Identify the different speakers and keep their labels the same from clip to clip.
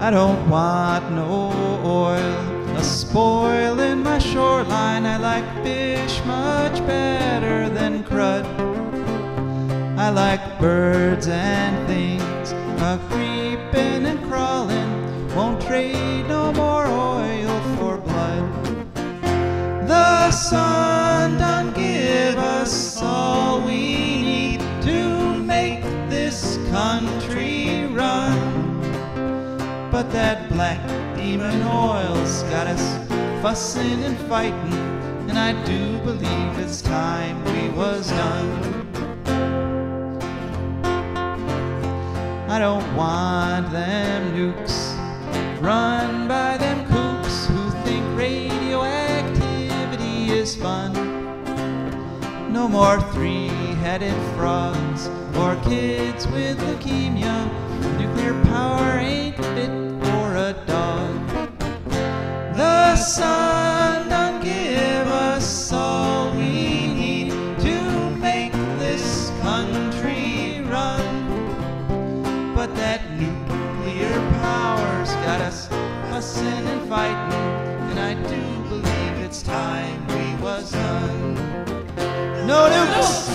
Speaker 1: I don't want no oil a-spoiling my shoreline. I like fish much better than crud. I like birds and things a-creeping and crawling. Won't trade no more oil for blood. The sun done give us all we need to make this country run. But that black demon oil's got us fussing and fighting, and I do believe it's time we was done. I don't want them nukes run by them kooks who think radioactivity is fun. No more three-headed frogs or kids with leukemia. Nuclear power ain't fit for a dog. The sun done give us all we need to make this country run. But that nuclear power's got us fussing and fighting, and I do believe it's time we was done. No nukes!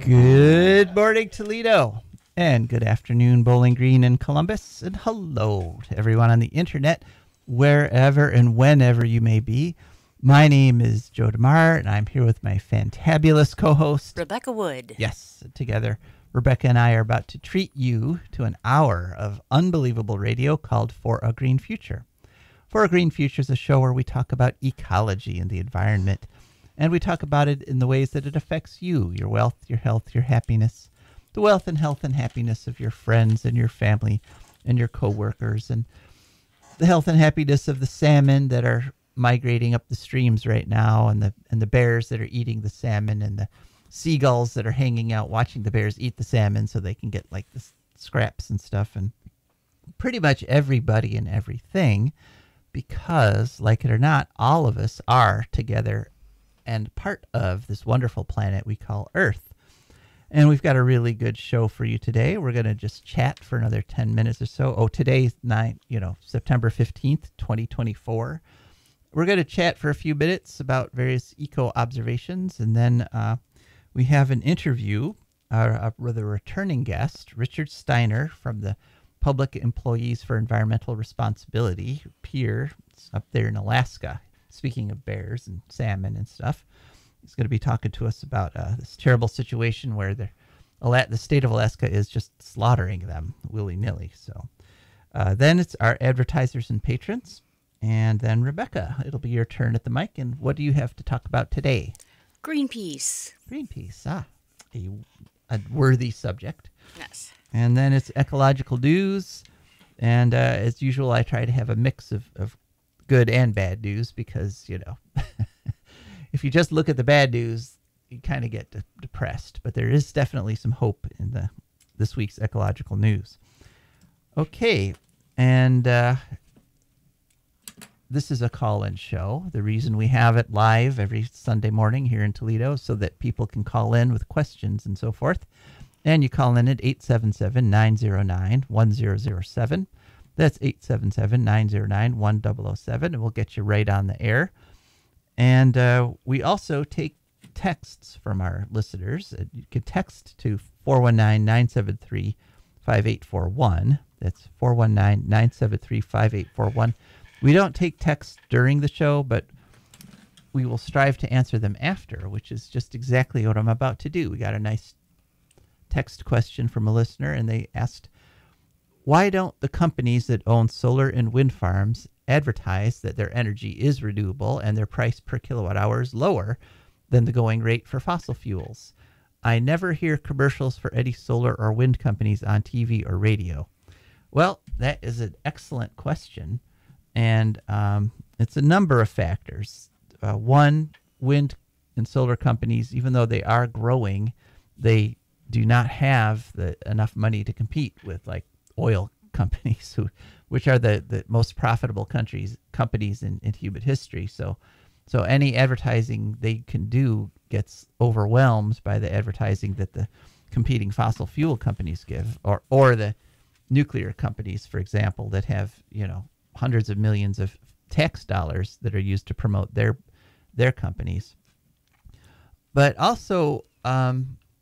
Speaker 1: Good morning, Toledo, and good afternoon, Bowling Green and Columbus, and hello to everyone on the internet, wherever and whenever you may be. My name is Joe DeMare, and I'm here with my fantabulous co-host,
Speaker 2: Rebecca Wood.
Speaker 1: Yes, together, Rebecca and I are about to treat you to an hour of unbelievable radio called For a Green Future. For a Green Future is a show where we talk about ecology and the environment, and we talk about it in the ways that it affects you, your wealth, your health, your happiness, the wealth and health and happiness of your friends and your family and your coworkers, and the health and happiness of the salmon that are migrating up the streams right now, and the bears that are eating the salmon, and the seagulls that are hanging out watching the bears eat the salmon so they can get like the scraps and stuff, and pretty much everybody and everything, because like it or not, all of us are together and part of this wonderful planet we call Earth. And we've got a really good show for you today. We're going to just chat for another 10 minutes or so. Oh, today's September 15th, 2024. We're going to chat for a few minutes about various eco observations, and then we have an interview with a returning guest, Richard Steiner from the Public Employees for Environmental Responsibility, PEER, up there in Alaska. Speaking of bears and salmon and stuff, he's going to be talking to us about this terrible situation where the state of Alaska is just slaughtering them willy-nilly. So then it's our advertisers and patrons. And then, Rebecca, it'll be your turn at the mic. And what do you have to talk about today?
Speaker 2: Greenpeace.
Speaker 1: Greenpeace, a worthy subject.
Speaker 2: Yes.
Speaker 1: And then it's ecological news. And as usual, I try to have a mix of good and bad news because, if you just look at the bad news, you kind of get depressed. But there is definitely some hope in this week's ecological news. Okay, and this is a call-in show. The reason we have it live every Sunday morning here in Toledo is so that people can call in with questions and so forth. And you call in at 877-909-1007. That's 877-909-1007, and we'll get you right on the air. And we also take texts from our listeners. You can text to 419-973-5841. That's 419-973-5841. We don't take texts during the show, but we will strive to answer them after, which is just exactly what I'm about to do. We got a nice text question from a listener, and they asked, why don't the companies that own solar and wind farms advertise that their energy is renewable and their price per kilowatt hour is lower than the going rate for fossil fuels? I never hear commercials for any solar or wind companies on TV or radio. Well, that is an excellent question. And it's a number of factors. One, wind and solar companies, even though they are growing, they do not have enough money to compete with like oil companies, which are the most profitable companies in human history. So any advertising they can do gets overwhelmed by the advertising that the competing fossil fuel companies give, or the nuclear companies, for example, that have, hundreds of millions of tax dollars that are used to promote their companies. But also,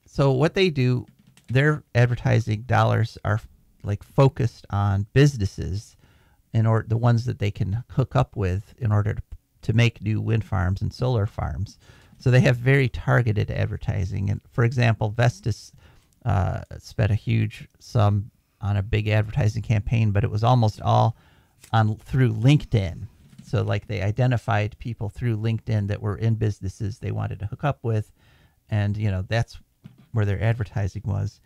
Speaker 1: so what they do, their advertising dollars are like focused on businesses, the ones that they can hook up with in order to make new wind farms and solar farms. So they have very targeted advertising. And for example, Vestas spent a huge sum on a big advertising campaign, but it was almost all through LinkedIn. So like they identified people through LinkedIn that were in businesses they wanted to hook up with, and that's where their advertising was.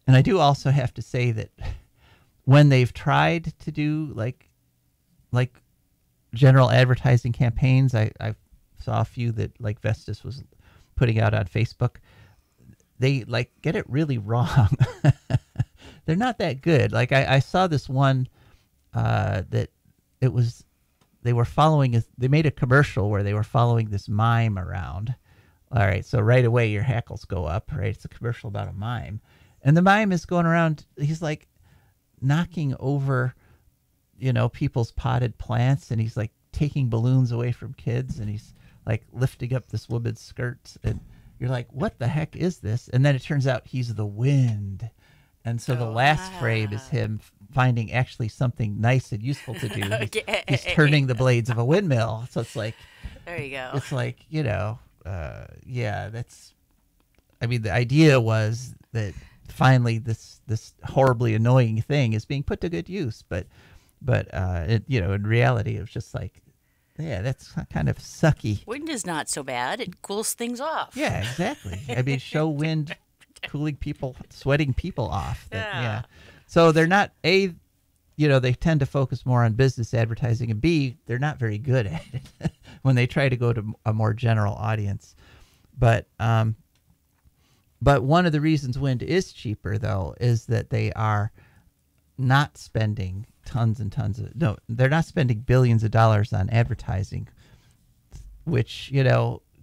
Speaker 1: And I do also have to say that when they've tried to do like general advertising campaigns, I saw a few that like Vestas was putting out on Facebook. They like get it really wrong. They're not that good. Like I saw this one that it was, they made a commercial where they were following this mime around. All right, so right away your hackles go up, right? It's a commercial about a mime. And the mime is going around, he's like knocking over, people's potted plants, and he's like taking balloons away from kids, and he's like lifting up this woman's skirts, and you're like, what the heck is this? And then it turns out he's the wind. And so the last frame is him finding actually something nice and useful to do. He's turning the blades of a windmill. So it's like,
Speaker 2: there you go.
Speaker 1: It's like, the idea was that finally this horribly annoying thing is being put to good use. But in reality, it was just like, yeah, that's kind of sucky.
Speaker 2: Wind is not so bad. It cools things off.
Speaker 1: Yeah, exactly. Show wind cooling people, sweating people off. Yeah. So they're not, A, they tend to focus more on business advertising, and B, they're not very good at it when they try to go to a more general audience. But one of the reasons wind is cheaper, though, is that they are not spending they're not spending billions of dollars on advertising, which,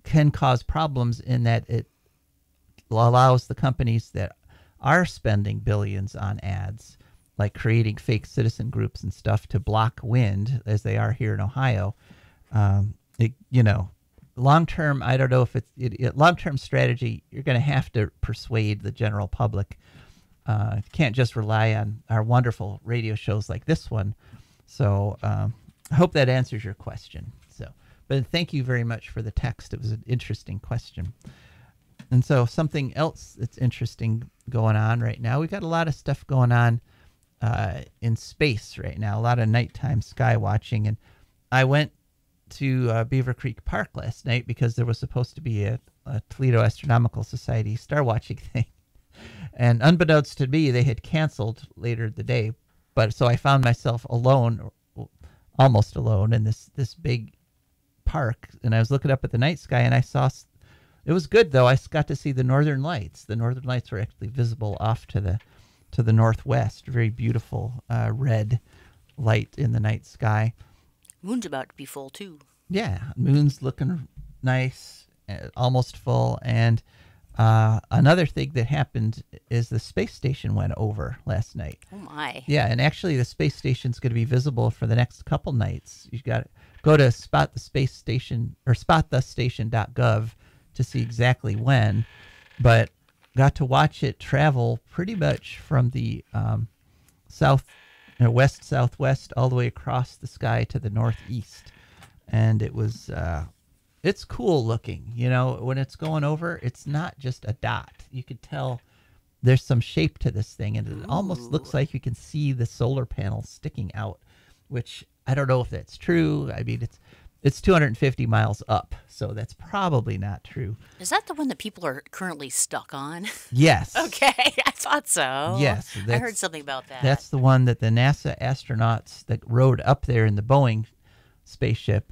Speaker 1: can cause problems in that it allows the companies that are spending billions on ads, like creating fake citizen groups and stuff, to block wind, as they are here in Ohio. Long-term, I don't know if it's long-term strategy. You're going to have to persuade the general public. You can't just rely on our wonderful radio shows like this one. So I hope that answers your question. But thank you very much for the text. It was an interesting question. And so something else that's interesting going on right now, we got a lot of stuff going on in space right now, a lot of nighttime sky watching. And I went to Beaver Creek Park last night because there was supposed to be a Toledo Astronomical Society star watching thing. And unbeknownst to me, they had canceled later the day. But so I found myself alone, almost alone, in this big park. And I was looking up at the night sky, and I saw, it was good though. I got to see the northern lights. The northern lights were actually visible off to the northwest. Very beautiful red light in the night sky.
Speaker 2: Moon's about to be full too.
Speaker 1: Yeah, moon's looking nice, almost full. And another thing that happened is the space station went over last night.
Speaker 2: Oh my!
Speaker 1: Yeah, and actually the space station's going to be visible for the next couple nights. You got to go to spot the space station or spotthestation.gov to see exactly when. But got to watch it travel pretty much from the west southwest all the way across the sky to the northeast, and it was. It's cool looking, when it's going over, it's not just a dot. You could tell there's some shape to this thing, and it almost looks like you can see the solar panels sticking out, which I don't know if that's true. I mean, it's 250 miles up, so that's probably not true.
Speaker 2: Is that the one that people are currently stuck on?
Speaker 1: Yes.
Speaker 2: Okay, I thought so.
Speaker 1: Yes.
Speaker 2: I heard something about that.
Speaker 1: That's the one that the NASA astronauts that rode up there in the Boeing spaceship,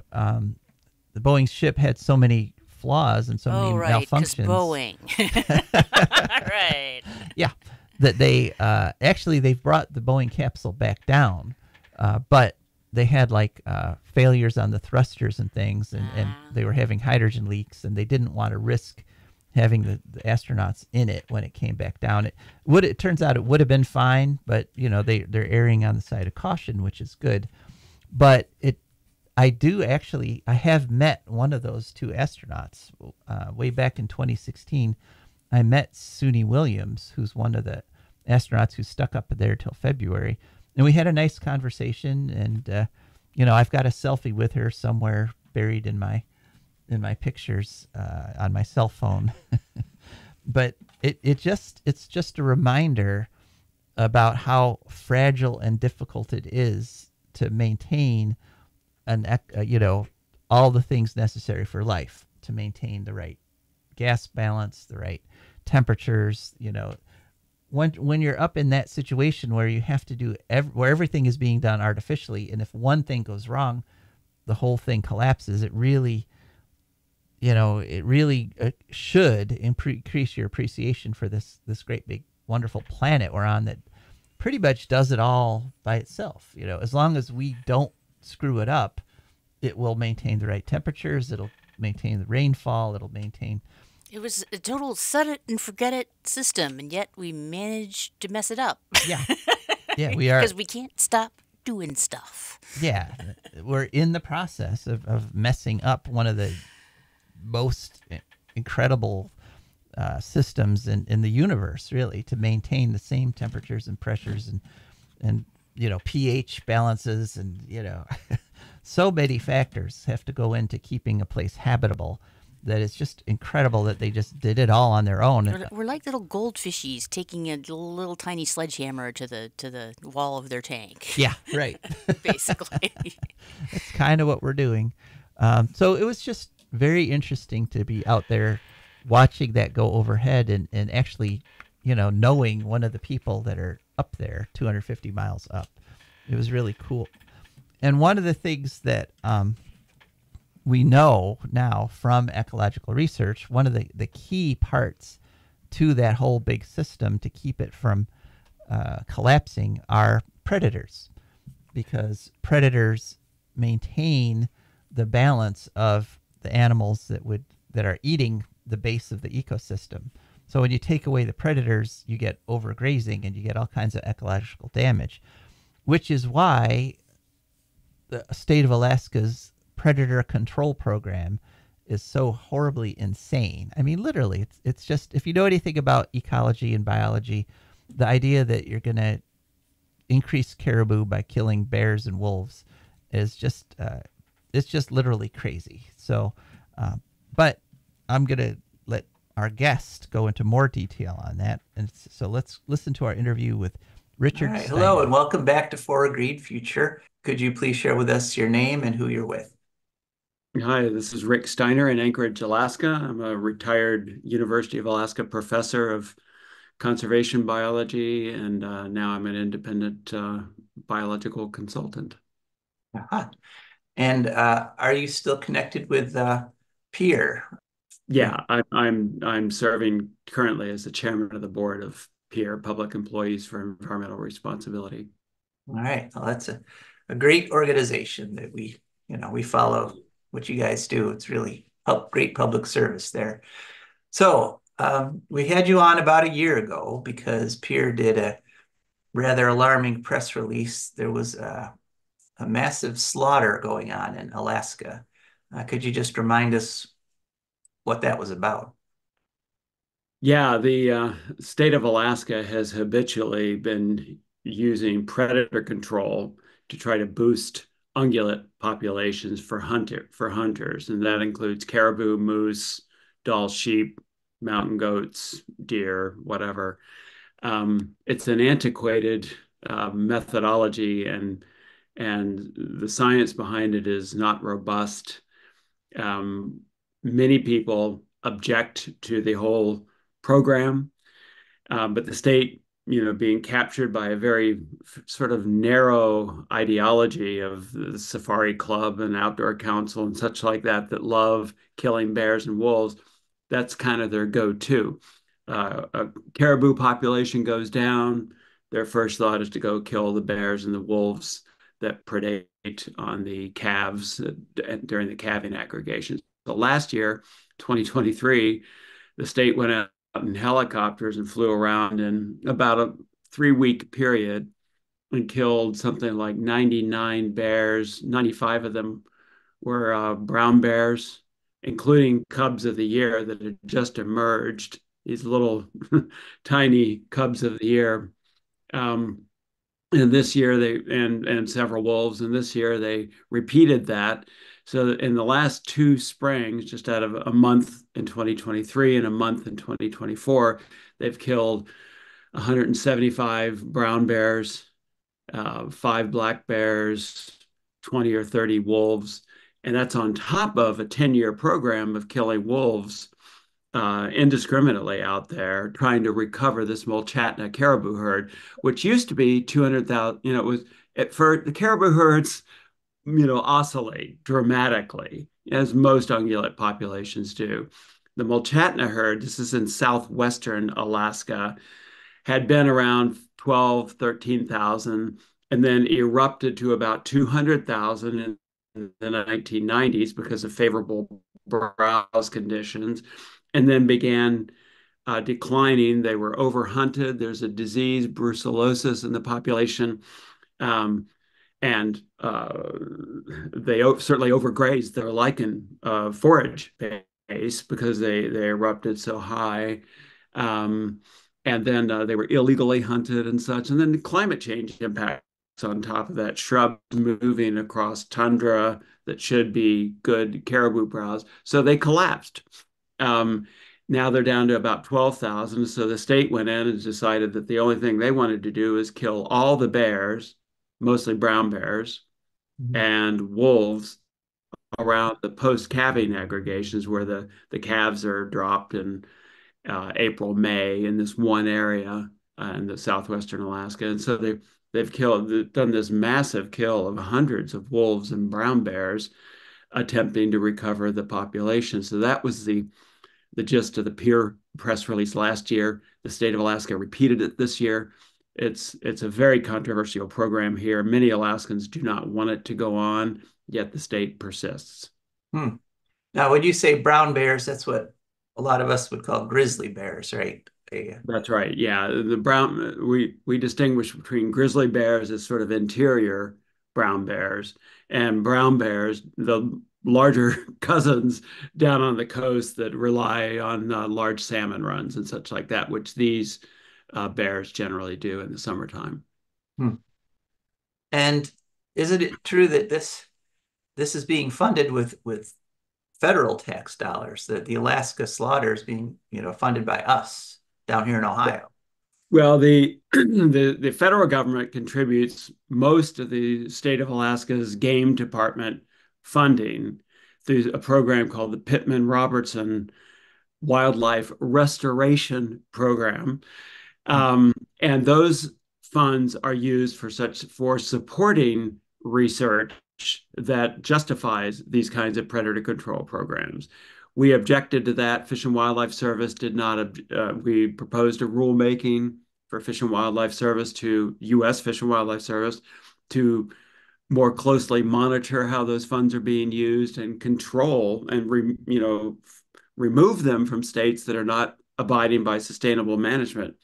Speaker 1: the Boeing ship had so many flaws and so many malfunctions.
Speaker 2: Boeing. Right.
Speaker 1: Yeah. That they they've brought the Boeing capsule back down, but they had failures on the thrusters and things, and they were having hydrogen leaks, and they didn't want to risk having the astronauts in it when it came back down. It turns out it would have been fine, but they're erring on the side of caution, which is good. But I have met one of those two astronauts way back in 2016. I met Suni Williams, who's one of the astronauts who stuck up there till February, and we had a nice conversation. And I've got a selfie with her somewhere buried in my pictures on my cell phone. But it's just a reminder about how fragile and difficult it is to maintain all the things necessary for life, to maintain the right gas balance, the right temperatures. When you're up in that situation where you have to do where everything is being done artificially, and if one thing goes wrong, the whole thing collapses. It really should increase your appreciation for this great big wonderful planet we're on that pretty much does it all by itself. As long as we don't screw it up, it will maintain the right temperatures. It'll maintain the rainfall. It'll maintain.
Speaker 2: It was a total set it and forget it system, and yet we managed to mess it up.
Speaker 1: Yeah, yeah, we are,
Speaker 2: because we can't stop doing stuff.
Speaker 1: Yeah, we're in the process of messing up one of the most incredible systems in the universe, really, to maintain the same temperatures and pressures and pH balances and so many factors have to go into keeping a place habitable that it's just incredible that they just did it all on their own.
Speaker 2: We're like little goldfishies taking a little tiny sledgehammer to the wall of their tank.
Speaker 1: Yeah, right.
Speaker 2: Basically.
Speaker 1: That's kind of what we're doing. So it was just very interesting to be out there watching that go overhead and actually, knowing one of the people that are up there 250 miles up. It was really cool. And one of the things that we know now from ecological research, one of the key parts to that whole big system to keep it from collapsing are predators, because predators maintain the balance of the animals that are eating the base of the ecosystem. So when you take away the predators, you get overgrazing and you get all kinds of ecological damage, which is why the state of Alaska's predator control program is so horribly insane. I mean, literally, it's just, if you know anything about ecology and biology, the idea that you're going to increase caribou by killing bears and wolves is just, it's just literally crazy. So, but I'm going to let our guest go into more detail on that. And so let's listen to our interview with Richard.
Speaker 3: All right.
Speaker 1: Steiner.
Speaker 3: Hello, and welcome back to For a Green Future. Could you please share with us your name and who you're with?
Speaker 4: Hi, this is Rick Steiner in Anchorage, Alaska. I'm a retired University of Alaska professor of conservation biology, and now I'm an independent biological consultant.
Speaker 3: Uh-huh. And are you still connected with PEER?
Speaker 4: Yeah, I'm serving currently as the chairman of the board of PEER, Public Employees for Environmental Responsibility.
Speaker 3: All right. Well, that's a great organization that we follow what you guys do. It's really great public service there. So we had you on about a year ago because PEER did a rather alarming press release. There was a massive slaughter going on in Alaska. Could you just remind us what that was about?
Speaker 4: Yeah, the state of Alaska has habitually been using predator control to try to boost ungulate populations for hunters, and that includes caribou, moose, Dall sheep, mountain goats, deer, whatever. It's an antiquated methodology, and the science behind it is not robust. Many people object to the whole program, but the state, being captured by a very sort of narrow ideology of the Safari Club and Outdoor Council and such like that love killing bears and wolves, that's kind of their go-to. A caribou population goes down, their first thought is to go kill the bears and the wolves that predate on the calves during the calving aggregations. So last year, 2023, the state went out in helicopters and flew around in about a 3-week period and killed something like 99 bears. 95 of them were brown bears, including cubs of the year that had just emerged, these little tiny cubs of the year. Um, and this year and several wolves, and this year they repeated that. So in the last 2 springs, just out of a month in 2023 and a month in 2024, they've killed 175 brown bears, 5 black bears, 20 or 30 wolves. And that's on top of a 10-year program of killing wolves indiscriminately out there, trying to recover this Mulchatna caribou herd, which used to be 200,000. It was for the caribou herds, oscillate dramatically, as most ungulate populations do. The Mulchatna herd, this is in southwestern Alaska, had been around 12, 13,000, and then erupted to about 200,000 in the 1990s because of favorable browse conditions, and then began declining. They were overhunted. There's a disease, brucellosis, in the population. And they certainly overgrazed their lichen forage base because they erupted so high. And then they were illegally hunted and such. And then the climate change impacts on top of that, shrubs moving across tundra that should be good caribou browse. So they collapsed. Now they're down to about 12,000. So the state went in and decided that the only thing they wanted to do is kill all the bears, mostly brown bears, and wolves around the post-calving aggregations where the calves are dropped in April, May in this one area in the southwestern Alaska. And so they've done this massive kill of hundreds of wolves and brown bears, attempting to recover the population. So that was the gist of the PEER press release last year. The state of Alaska repeated it this year. It's a very controversial program here. Many Alaskans do not want it to go on, yet the state persists.
Speaker 3: Now, when you say brown bears, that's what a lot of us would call grizzly bears, right?
Speaker 4: That's right. Yeah, the brown we distinguish between grizzly bears as sort of interior brown bears, and brown bears, the larger cousins down on the coast that rely on large salmon runs and such like that, which these bears generally do in the summertime.
Speaker 3: And isn't it true that this is being funded with federal tax dollars? That the Alaska slaughter is being funded by us down here in Ohio.
Speaker 4: Well, the the federal government contributes most of the state of Alaska's game department funding through a program called the Pittman-Robertson Wildlife Restoration Program. And those funds are used for supporting research that justifies these kinds of predator control programs. We objected to that. Fish and Wildlife Service did not. We proposed a rulemaking for Fish and Wildlife Service to U.S. Fish and Wildlife Service to more closely monitor how those funds are being used and control and remove them from states that are not abiding by sustainable management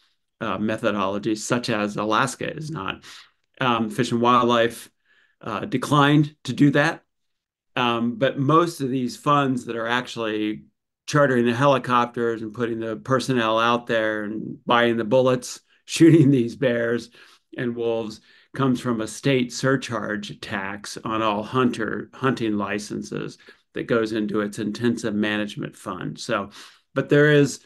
Speaker 4: methodologies, such as Alaska is not. Fish and Wildlife declined to do that. But most of these funds that are actually chartering the helicopters and putting the personnel out there and buying the bullets, shooting these bears and wolves comes from a state surcharge tax on all hunting licenses that goes into its intensive management fund. But there is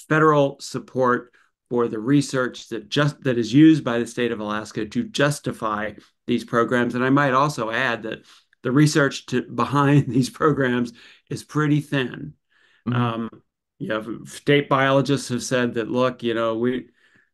Speaker 4: federal support for the research that is used by the state of Alaska to justify these programs. And I might also add that the research behind these programs is pretty thin. State biologists have said that, look,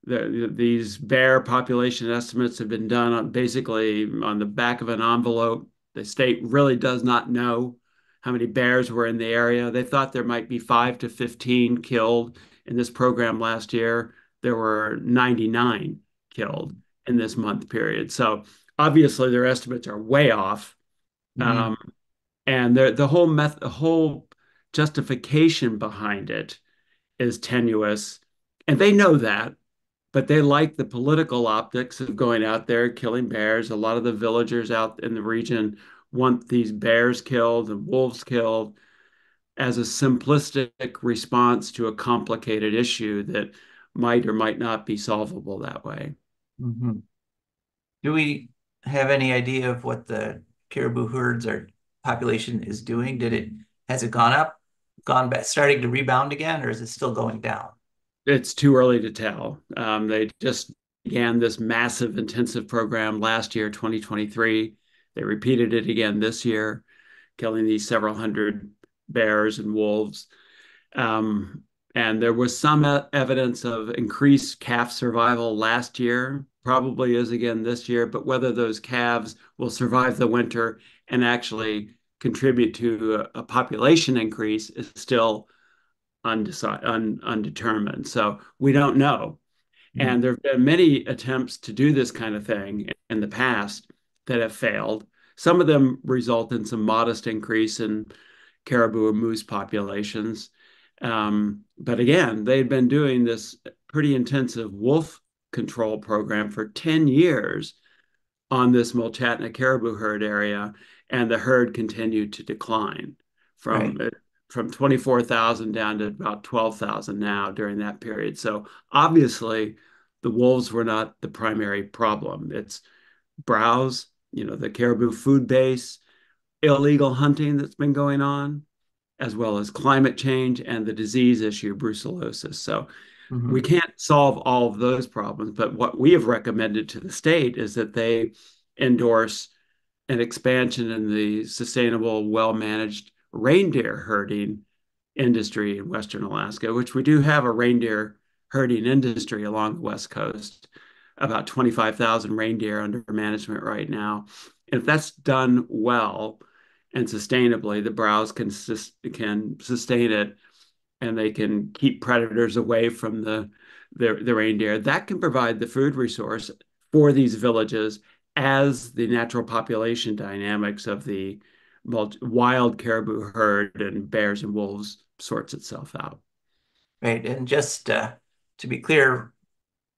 Speaker 4: these bear population estimates have been done basically on the back of an envelope. The state really does not know how many bears were in the area. They thought there might be 5 to 15 killed in this program last year. There were 99 killed in this month period. So obviously their estimates are way off. And the whole justification behind it is tenuous. And they know that, but they like the political optics of going out there, killing bears. A lot of the villagers out in the region want these bears killed and wolves killed as a simplistic response to a complicated issue that might or might not be solvable that way.
Speaker 3: Mm-hmm. Do we have any idea of what the caribou herds or population is doing? Has it gone up, gone back, starting to rebound again, or is it still going down?
Speaker 4: It's too early to tell. They just began this massive intensive program last year, 2023. They repeated it again this year, killing these several hundred bears and wolves. Um, and there was some evidence of increased calf survival last year, probably is again this year, but whether those calves will survive the winter and actually contribute to a population increase is still undetermined. So we don't know.
Speaker 3: Mhm.
Speaker 4: And there have been many attempts to do this kind of thing in the past that have failed. Some of them result in some modest increase in caribou or moose populations. But again, they'd been doing this pretty intensive wolf control program for 10 years on this Mulchatna caribou herd area, and the herd continued to decline
Speaker 3: Right.
Speaker 4: from 24,000 down to about 12,000 now during that period. So obviously, the wolves were not the primary problem. It's browse, the caribou food base, illegal hunting that's been going on, as well as climate change and the disease issue, brucellosis. So we
Speaker 3: Mhm.
Speaker 4: can't solve all of those problems, but what we have recommended to the state is that they endorse an expansion in the sustainable, well-managed reindeer herding industry in Western Alaska, which we do have a reindeer herding industry along the West Coast, about 25,000 reindeer under management right now. And if that's done well and sustainably, the browse can sustain it and they can keep predators away from the reindeer. That can provide the food resource for these villages as the natural population dynamics of the wild caribou herd and bears and wolves sorts itself out.
Speaker 3: Right. And just to be clear,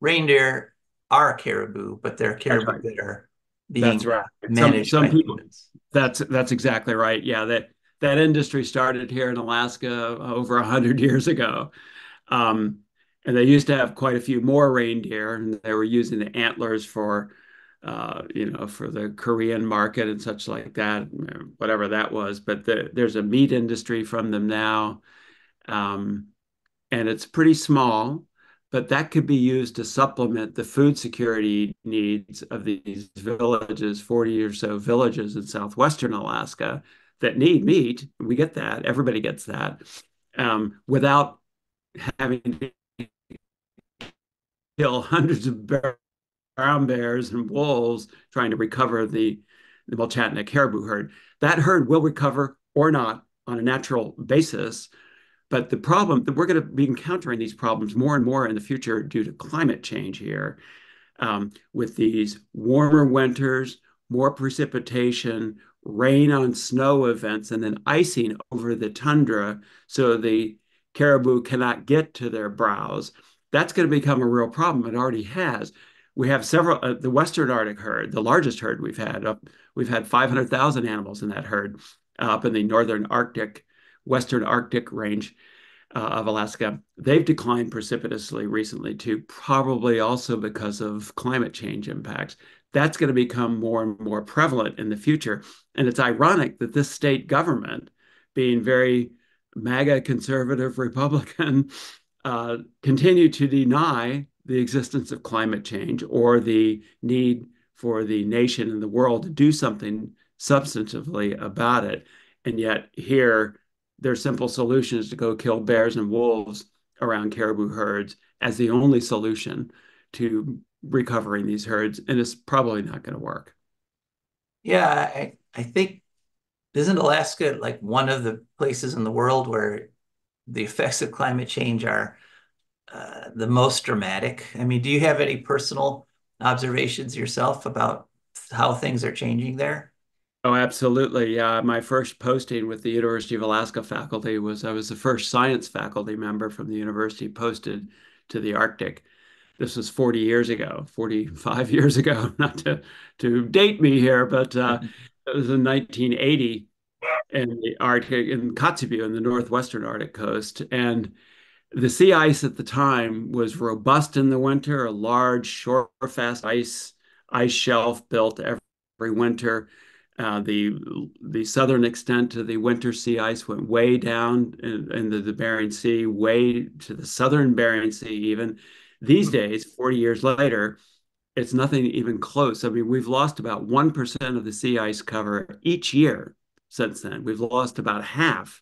Speaker 3: reindeer are caribou, but they're
Speaker 4: That's
Speaker 3: caribou
Speaker 4: right.
Speaker 3: that are
Speaker 4: That's
Speaker 3: being
Speaker 4: right.
Speaker 3: managed
Speaker 4: Some
Speaker 3: by
Speaker 4: people.
Speaker 3: humans.
Speaker 4: That's exactly right. Yeah, that industry started here in Alaska over 100 years ago. Um, and they used to have quite a few more reindeer, and they were using the antlers for the Korean market and such like that, whatever that was. But there's a meat industry from them now, um, and it's pretty small, but that could be used to supplement the food security needs of these villages, 40 or so villages in southwestern Alaska that need meat. We get that. Everybody gets that. Without having to kill hundreds of brown bears and wolves trying to recover the Mulchatna caribou herd. That herd will recover or not on a natural basis. But the problem that we're going to be encountering these problems more and more in the future due to climate change here, with these warmer winters, more precipitation, rain on snow events, and then icing over the tundra so the caribou cannot get to their browse. That's going to become a real problem. It already has. We have several, the Western Arctic herd, the largest herd we've had 500,000 animals in that herd up in the northern Arctic, Western Arctic range of Alaska. They've declined precipitously recently too, probably also because of climate change impacts. That's going to become more and more prevalent in the future. And it's ironic that this state government, being very MAGA conservative Republican, continue to deny the existence of climate change or the need for the nation and the world to do something substantively about it. And yet here, their simple solution is to go kill bears and wolves around caribou herds as the only solution to recovering these herds, and it's probably not going to work.
Speaker 3: Yeah, I think isn't Alaska like one of the places in the world where the effects of climate change are the most dramatic? I mean, do you have any personal observations yourself about how things are changing there?
Speaker 4: Oh, absolutely. Yeah. My first posting with the University of Alaska faculty was I was the first science faculty member from the university posted to the Arctic. This was 40 years ago, 45 years ago, not to date me here, but it was in 1980 in the Arctic, in Kotzebue in the northwestern Arctic coast. And the sea ice at the time was robust in the winter, a large, shore fast ice shelf built every winter. The southern extent of the winter sea ice went way down into the Bering Sea, way to the southern Bering Sea even. These days, 40 years later, it's nothing even close. I mean, we've lost about 1% of the sea ice cover each year since then. We've lost about half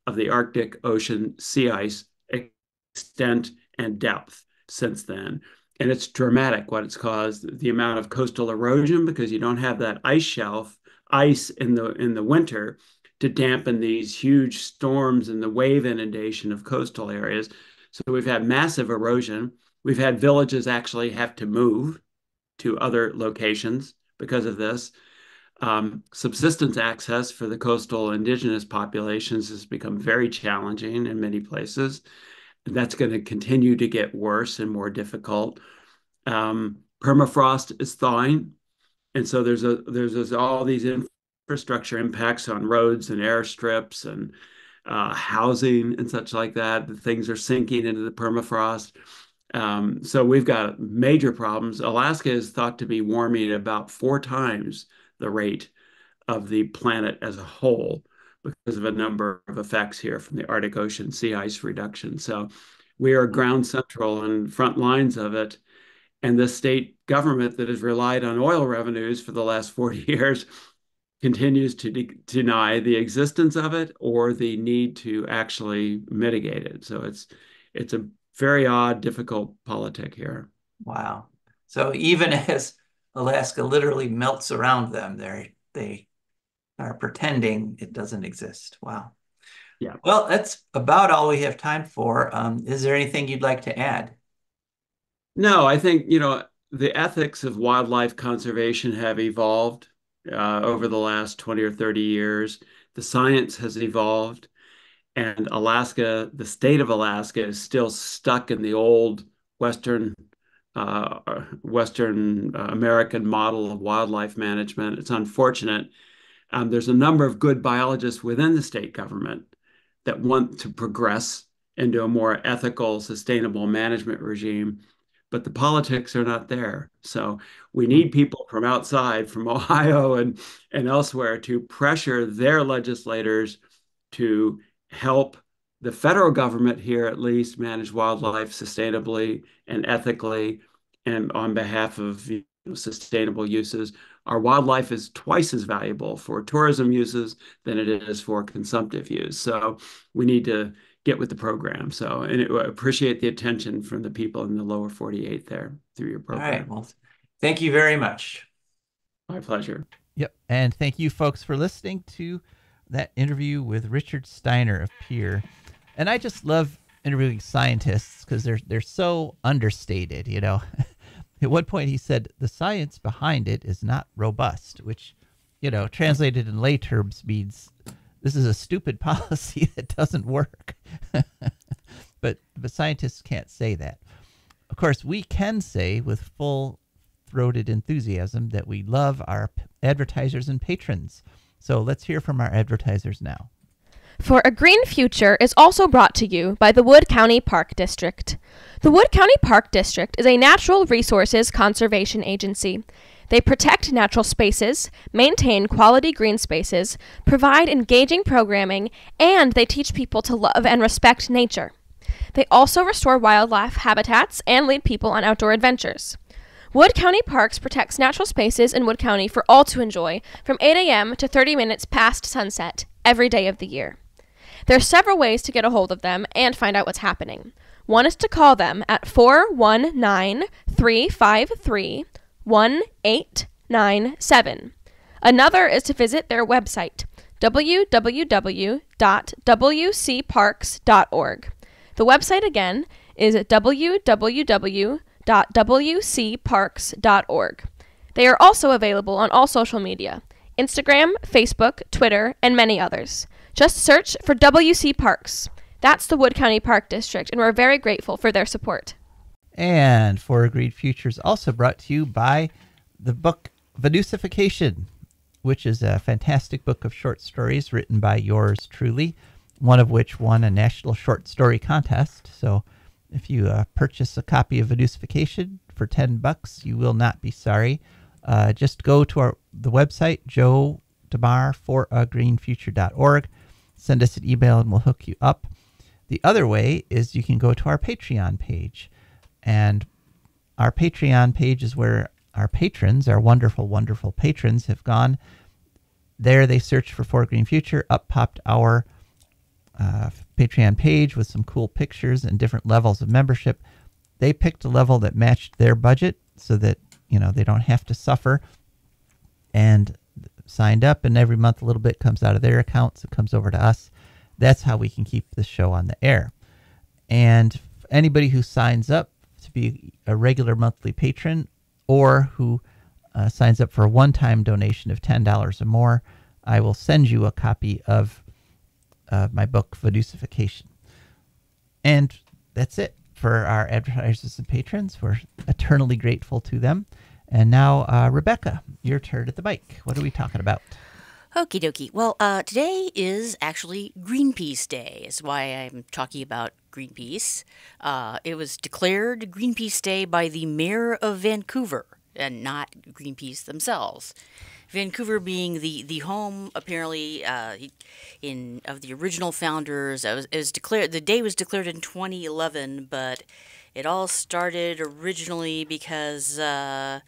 Speaker 4: of the Arctic Ocean sea ice extent and depth since then. And it's dramatic what it's caused, the amount of coastal erosion, because you don't have that ice shelf, ice in the winter to dampen these huge storms and the wave inundation of coastal areas. So we've had massive erosion. We've had villages actually have to move to other locations because of this. Subsistence access for the coastal indigenous populations has become very challenging in many places. That's going to continue to get worse and more difficult. Permafrost is thawing, and so there's all these infrastructure impacts on roads and airstrips and housing and such like that. The things are sinking into the permafrost. So we've got major problems. Alaska is thought to be warming at about 4 times the rate of the planet as a whole because of a number of effects here from the Arctic Ocean sea ice reduction. So we are ground central and front lines of it. And the state government that has relied on oil revenues for the last 40 years continues to deny the existence of it or the need to actually mitigate it. So it's a very odd, difficult politic here.
Speaker 3: Wow. So even as Alaska literally melts around them, they are pretending it doesn't exist. Wow.
Speaker 4: Yeah.
Speaker 3: Well, that's about all we have time for. Is there anything you'd like to add?
Speaker 4: No, I think, the ethics of wildlife conservation have evolved over the last 20 or 30 years. The science has evolved. And Alaska, the state of Alaska, is still stuck in the old Western American model of wildlife management. It's unfortunate. There's a number of good biologists within the state government that want to progress into a more ethical, sustainable management regime, but the politics are not there. So we need people from outside, from Ohio and elsewhere, to pressure their legislators to help the federal government here at least manage wildlife sustainably and ethically and on behalf of sustainable uses. Our wildlife is twice as valuable for tourism uses than it is for consumptive use. So we need to get with the program. So, and I appreciate the attention from the people in the lower 48 there through your program.
Speaker 3: All right. Well, thank you very much.
Speaker 4: My pleasure.
Speaker 1: Yep. And thank you folks for listening to that interview with Richard Steiner of PEER. And I just love interviewing scientists because they're so understated, At one point he said, the science behind it is not robust, which, translated in lay terms means this is a stupid policy that doesn't work. But scientists can't say that. Of course, we can say with full-throated enthusiasm that we love our advertisers and patrons. So let's hear from our advertisers now.
Speaker 5: For a Green Future is also brought to you by the Wood County Park District. The Wood County Park District is a natural resources conservation agency. They protect natural spaces, maintain quality green spaces, provide engaging programming, and they teach people to love and respect nature. They also restore wildlife habitats and lead people on outdoor adventures. Wood County Parks protects natural spaces in Wood County for all to enjoy from 8 a.m. to 30 minutes past sunset every day of the year. There are several ways to get a hold of them and find out what's happening. One is to call them at 419-353-1897. Another is to visit their website, www.wcparks.org. The website again is www.wcparks.org. They are also available on all social media, Instagram, Facebook, Twitter, and many others. Just search for WC Parks. That's the Wood County Park District, and we're very grateful for their support.
Speaker 1: And For a Green Future is also brought to you by the book Venusification, which is a fantastic book of short stories written by yours truly, one of which won a national short story contest. So if you purchase a copy of Venusification for $10, you will not be sorry. Just go to the website, Joe DeMare, foragreenfuture.org. Send us an email and we'll hook you up. The other way is you can go to our Patreon page. And our Patreon page is where our patrons, our wonderful, wonderful patrons, have gone. There they searched for a Green Future. Up popped our Patreon page with some cool pictures and different levels of membership. They picked a level that matched their budget so that, they don't have to suffer, and signed up, and every month a little bit comes out of their accounts. It comes over to us. That's how we can keep the show on the air. And anybody who signs up to be a regular monthly patron, or who signs up for a one-time donation of $10 or more, I will send you a copy of my book, Venusification. And that's it for our advertisers and patrons. We're eternally grateful to them. And now, Rebecca, your turn at the mic. What are we talking about?
Speaker 2: Okie dokie. Well, today is actually Greenpeace Day. Is why I'm talking about Greenpeace. It was declared Greenpeace Day by the mayor of Vancouver, and not Greenpeace themselves. Vancouver being the home, apparently, of the original founders. It was declared. The day was declared in 2011, but it all started originally because in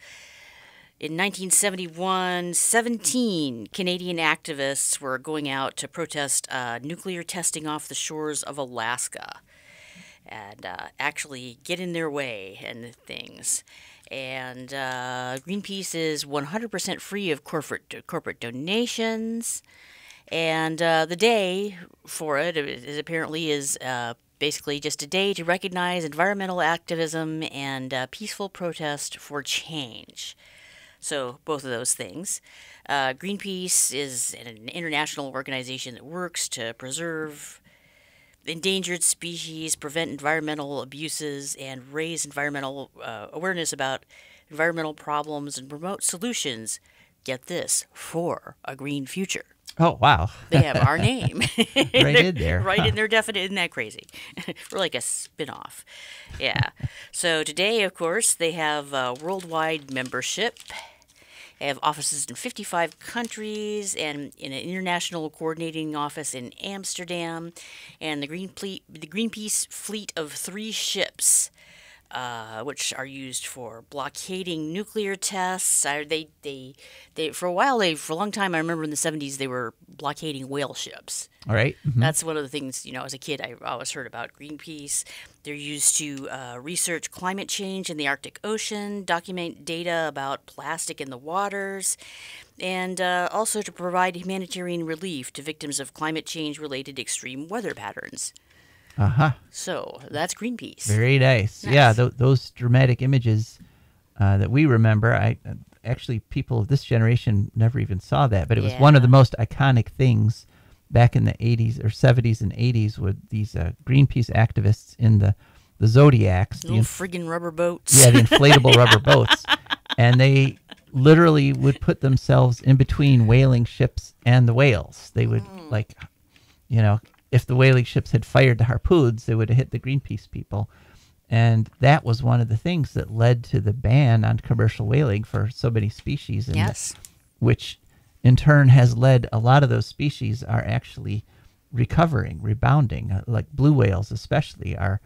Speaker 2: 1971, 17 Canadian activists were going out to protest nuclear testing off the shores of Alaska, and actually get in their way and things. And Greenpeace is 100% free of corporate donations. And the day for it is basically just a day to recognize environmental activism and peaceful protest for change. So both of those things. Greenpeace is an international organization that works to preserve endangered species, prevent environmental abuses, and raise environmental awareness about environmental problems and promote solutions, get this, for a green future.
Speaker 1: Oh, wow.
Speaker 2: They have our name.
Speaker 1: Right in there.
Speaker 2: Right in their definition. Isn't that crazy? We're like a spin-off. Yeah. So today, of course, they have worldwide membership. They have offices in 55 countries and in an international coordinating office in Amsterdam. And the Greenpeace fleet of 3 ships, which are used for blockading nuclear tests. They for a long time, I remember in the 70s, they were blockading whale ships.
Speaker 1: All right. Mm-hmm.
Speaker 2: That's one of the things, as a kid, I always heard about Greenpeace. They're used to research climate change in the Arctic Ocean, document data about plastic in the waters, and also to provide humanitarian relief to victims of climate change-related extreme weather patterns.
Speaker 1: Uh-huh.
Speaker 2: So that's Greenpeace.
Speaker 1: Very nice. Yeah, those dramatic images that we remember, actually people of this generation never even saw that, but it was one of the most iconic things back in the 80s or 70s and 80s with these Greenpeace activists in the Zodiacs.
Speaker 2: Little friggin' rubber boats.
Speaker 1: Yeah, the inflatable rubber boats. And they literally would put themselves in between whaling ships and the whales. They would, if the whaling ships had fired the harpoons, they would have hit the Greenpeace people. And that was one of the things that led to the ban on commercial whaling for so many species. And
Speaker 2: yes.
Speaker 1: Which in turn has led a lot of those species are actually recovering, rebounding, like blue whales especially are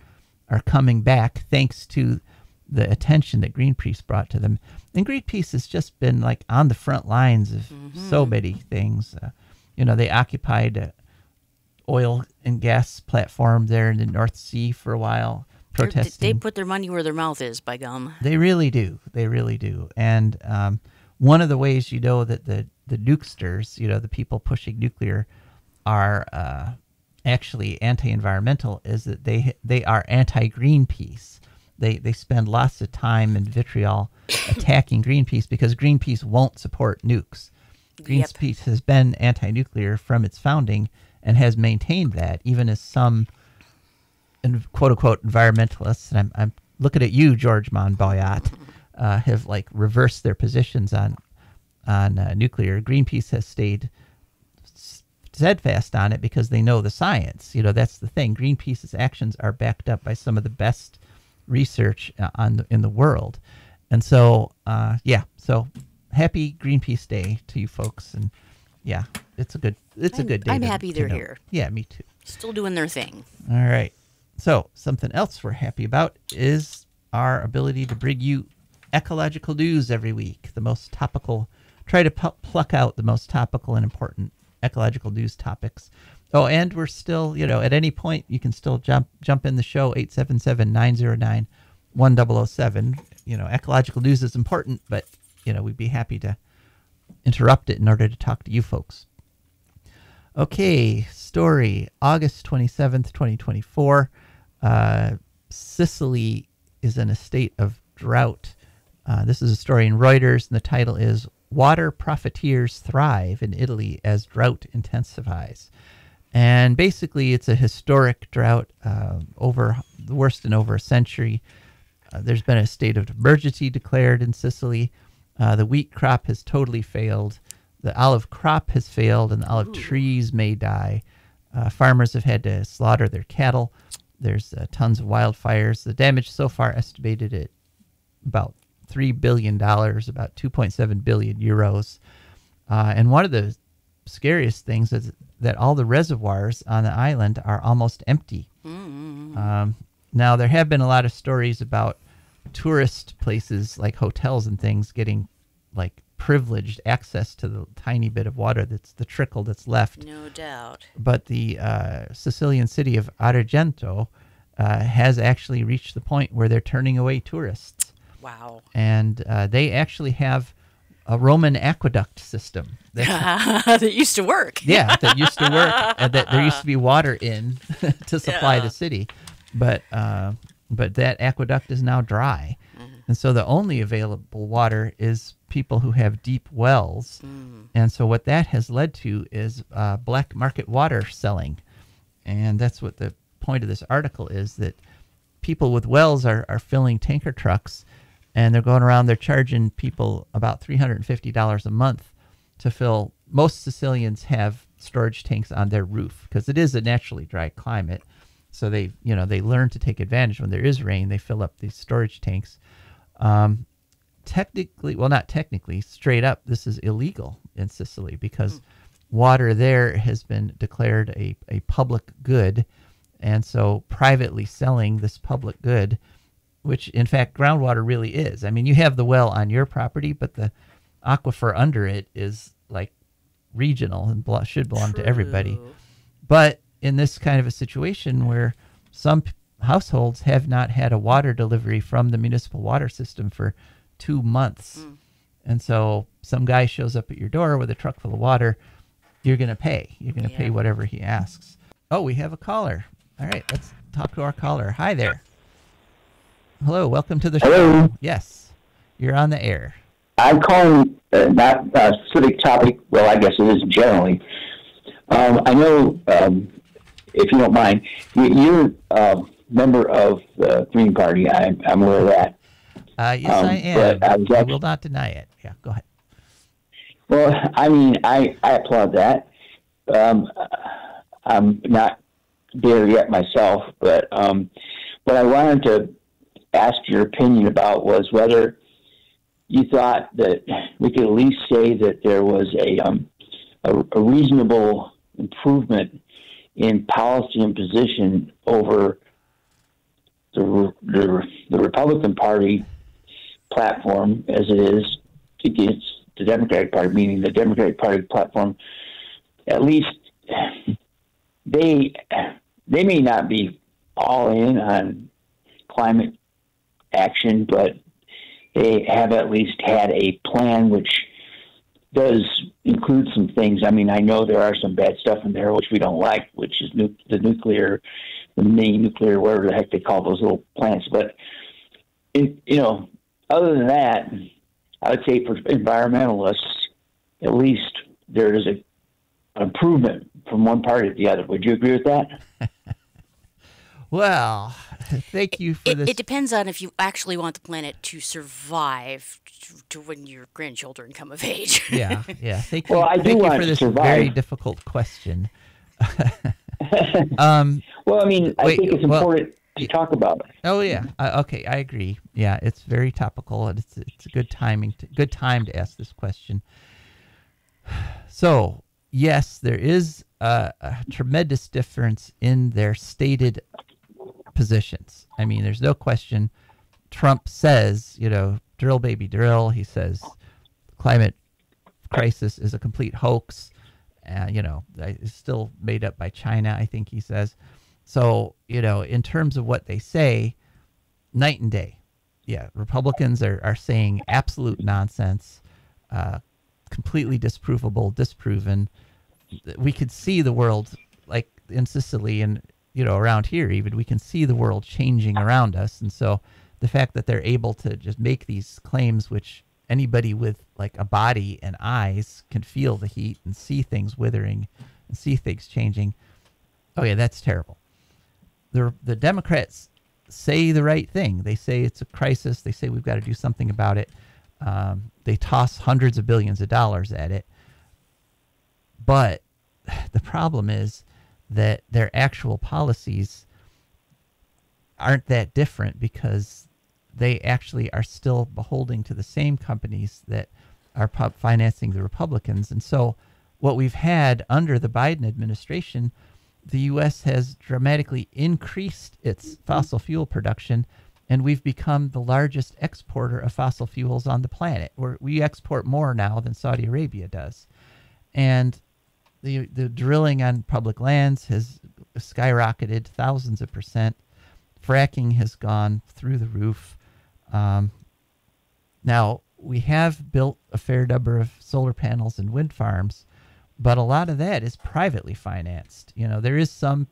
Speaker 1: coming back thanks to the attention that Greenpeace brought to them. And Greenpeace has just been like on the front lines of so many things. They occupied oil and gas platform there in the North Sea for a while, protesting.
Speaker 2: They put their money where their mouth is, by gum.
Speaker 1: They really do. They really do. And one of the ways that the nukesters, the people pushing nuclear, are actually anti-environmental is that they are anti-Greenpeace. They spend lots of time and vitriol attacking Greenpeace because Greenpeace won't support nukes. Greenpeace has been anti-nuclear from its founding and has maintained that, even as some quote-unquote environmentalists, and I'm looking at you, George Monbiot, have like reversed their positions on nuclear. Greenpeace has stayed steadfast on it because they know the science. That's the thing. Greenpeace's actions are backed up by some of the best research in the world. And so, so happy Greenpeace Day to you folks. And yeah, it's a good day.
Speaker 2: I'm happy they're here.
Speaker 1: Yeah, me too.
Speaker 2: Still doing their thing.
Speaker 1: All right. So something else we're happy about is our ability to bring you ecological news every week. The most topical, try to pluck out the most topical and important ecological news topics. Oh, and we're still, at any point you can still jump in the show, 877-909-1007. Ecological news is important, but we'd be happy to interrupt it in order to talk to you folks. Okay, story, August 27th, 2024. Sicily is in a state of drought. This is a story in Reuters, and the title is Water Profiteers Thrive in Italy as Drought Intensifies. And basically, it's a historic drought, over the worst in over a century. There's been a state of emergency declared in Sicily. The wheat crop has totally failed. The olive crop has failed, and the olive trees may die. Farmers have had to slaughter their cattle. There's tons of wildfires. The damage so far estimated at about $3 billion, about 2.7 billion euros. And one of the scariest things is that all the reservoirs on the island are almost empty. Now, there have been a lot of stories about tourist places like hotels and things getting like privileged access to the tiny bit of water that's the trickle that's left.
Speaker 2: No doubt.
Speaker 1: But the Sicilian city of Agrigento has actually reached the point where they're turning away tourists.
Speaker 2: Wow.
Speaker 1: And they actually have a Roman aqueduct system.
Speaker 2: That used to work.
Speaker 1: Yeah, that used to work. And that there used to be water in to supply the city. But that aqueduct is now dry. And so the only available water is people who have deep wells. And so what that has led to is black market water selling. And that's what the point of this article is, that people with wells are filling tanker trucks, and they're going around, they're charging people about $350 a month to fill. Most Sicilians have storage tanks on their roof because it is a naturally dry climate. So they learn to take advantage when there is rain. They fill up these storage tanks. Technically, well, not technically, straight up, this is illegal in Sicily because water there has been declared a public good. And so privately selling this public good, which in fact groundwater really is. I mean, you have the well on your property, but the aquifer under it is like regional and should belong to everybody. But in this kind of a situation where some households have not had a water delivery from the municipal water system for 2 months. And so some guy shows up at your door with a truck full of water, you're going to pay. You're going to pay whatever he asks. Oh, we have a caller. All right, let's talk to our caller. Hi there. Hello, welcome to the show.
Speaker 6: Hello.
Speaker 1: Yes, you're on the air.
Speaker 6: I'm calling not a specific topic. Well, I guess it is generally. I know, if you don't mind, you're a member of the Green Party. I'm aware of that.
Speaker 1: Yes, I am. I will not deny it. Yeah, go ahead.
Speaker 6: Well, I mean, I applaud that. I'm not there yet myself, but what I wanted to ask your opinion about was whether you thought that we could at least say that there was a reasonable improvement in policy and position over the Republican Party platform as it is against the Democratic Party, meaning the Democratic Party platform. At least they may not be all in on climate action, but they have at least had a plan which does include some things. I mean, I know there are some bad stuff in there which we don't like, which is the mini nuclear, whatever the heck they call those little plants. But other than that, I would say for environmentalists, at least there is an improvement from one party to the other. Would you agree with that?
Speaker 1: Well, thank you for this.
Speaker 2: It depends on if you actually want the planet to survive to when your grandchildren come of age.
Speaker 1: Yeah. Thank you.
Speaker 6: Well, I do
Speaker 1: thank you
Speaker 6: want
Speaker 1: for
Speaker 6: to
Speaker 1: this
Speaker 6: survive.
Speaker 1: very difficult question.
Speaker 6: Well, I mean, I think it's important to talk about it.
Speaker 1: Oh yeah. Okay, I agree. Yeah, it's very topical, and it's a good time to ask this question. So yes, there is a tremendous difference in their stated positions. I mean, there's no question. Trump says, drill baby drill. He says climate crisis is a complete hoax. It's still made up by China, I think he says. So, in terms of what they say, night and day. Yeah, Republicans are saying absolute nonsense, completely disprovable, disproven. We could see the world, like in Sicily and, around here even, we can see the world changing around us. And so the fact that they're able to just make these claims, which anybody with like a body and eyes can feel the heat and see things withering and see things changing. Oh yeah, that's terrible. The Democrats say the right thing. They say it's a crisis. They say we've got to do something about it. They toss hundreds of billions of dollars at it. But the problem is that their actual policies aren't that different, because they actually are still beholding to the same companies that are financing the Republicans. And so what we've had under the Biden administration, the U.S. has dramatically increased its fossil fuel production, and we've become the largest exporter of fossil fuels on the planet. We export more now than Saudi Arabia does. And the drilling on public lands has skyrocketed thousands of percent. Fracking has gone through the roof. Now, we have built a fair number of solar panels and wind farms, but a lot of that is privately financed. There is some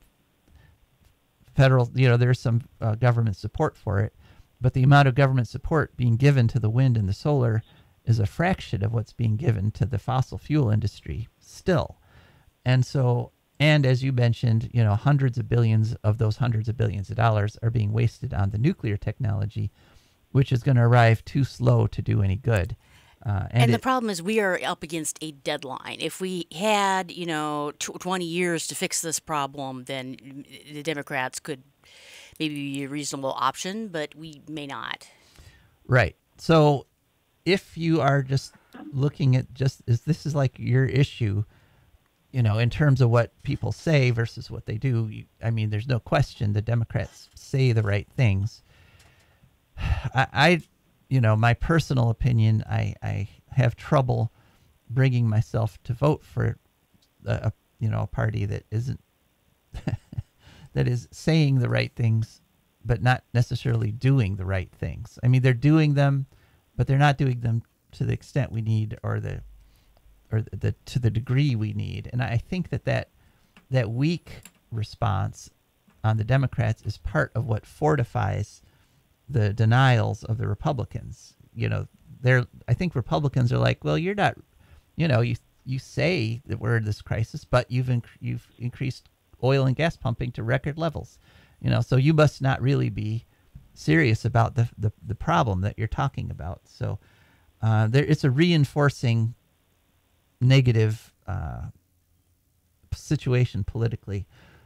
Speaker 1: federal, there's some government support for it, but the amount of government support being given to the wind and the solar is a fraction of what's being given to the fossil fuel industry still. And so, and as you mentioned, hundreds of billions of those hundreds of billions of dollars are being wasted on the nuclear technology, which is going to arrive too slow to do any good.
Speaker 2: And the problem is we are up against a deadline. If we had, 20 years to fix this problem, then the Democrats could maybe be a reasonable option, but we may not.
Speaker 1: Right. So if you are just looking at this is like your issue, in terms of what people say versus what they do, there's no question the Democrats say the right things. My personal opinion, I have trouble bringing myself to vote for a party that isn't that is saying the right things, but not necessarily doing the right things. They're doing them, but they're not doing them to the extent we need, or to the degree we need. And I think that weak response on the Democrats is part of what fortifies the denials of the Republicans. I think Republicans are like, well, you're not, you say that we're in this crisis, but you've increased oil and gas pumping to record levels, so you must not really be serious about the problem that you're talking about. So it's a reinforcing negative situation politically.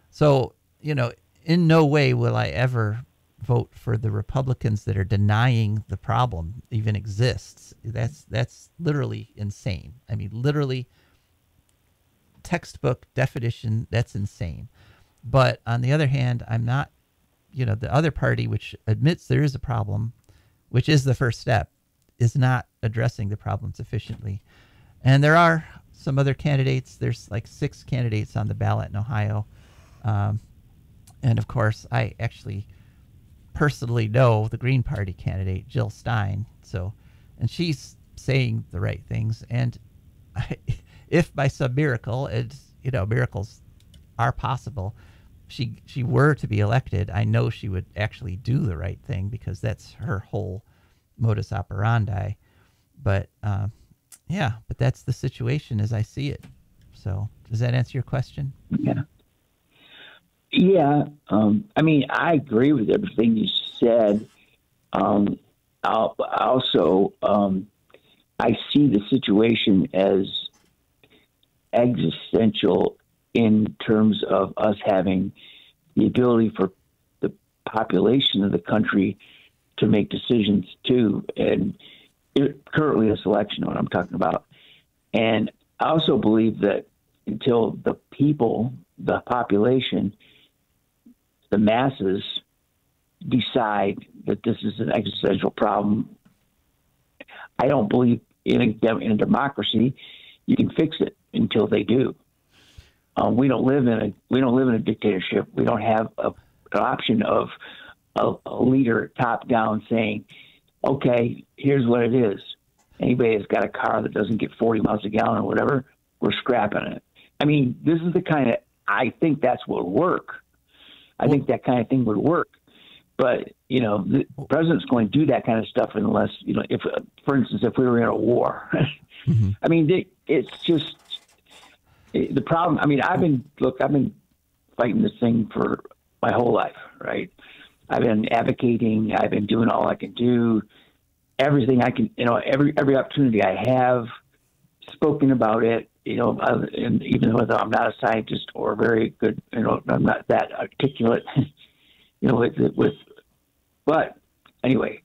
Speaker 1: So, in no way will I ever vote for the Republicans that are denying the problem even exists. That's literally insane. Literally textbook definition, that's insane. But on the other hand, I'm not, the other party, which admits there is a problem, which is the first step, is not addressing the problem sufficiently. And there are some other candidates. There's like 6 candidates on the ballot in Ohio. And of course, I actually personally know the Green Party candidate, Jill Stein. And she's saying the right things. And if by some miracle, miracles are possible, she were to be elected, I know she would actually do the right thing, because that's her whole modus operandi. But Yeah, but that's the situation as I see it. So does that answer your question?
Speaker 6: Yeah. Yeah. I mean, I agree with everything you said. Also, I see the situation as existential in terms of us having the ability for the population of the country to make decisions too. And currently this election, what I'm talking about. And I also believe that until the people, the population, the masses decide that this is an existential problem, I don't believe in a democracy you can fix it until they do. We don't live in a dictatorship. We don't have an option of a leader top down saying, okay, here's what it is. Anybody that's got a car that doesn't get 40 miles a gallon or whatever, we're scrapping it. I mean, this is the kind of, I think that's what would work. I think that kind of thing would work. But, you know, the president's going to do that kind of stuff unless, you know, if, for instance, if we were in a war. Mm-hmm. I mean, it's just the problem. I mean, I've been fighting this thing for my whole life, right? I've been advocating. I've been doing all I can do, everything I can, you know, every opportunity I have, spoken about it, you know, and even though I'm not a scientist or very good, you know, I'm not that articulate, you know, but anyway,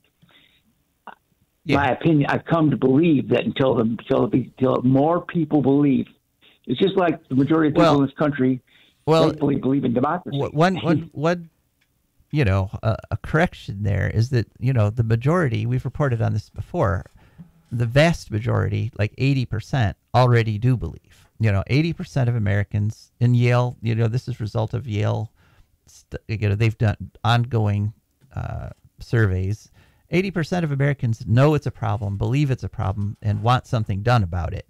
Speaker 6: my opinion, I've come to believe that until more people believe, it's just like the majority of people in this country thankfully believe in democracy.
Speaker 1: One you know, a correction there is that, you know, the majority, we've reported on this before, the vast majority, like 80%, already do believe. You know, 80% of Americans in Yale, you know, this is a result of Yale, you know, they've done ongoing surveys. 80% of Americans know it's a problem, believe it's a problem, and want something done about it.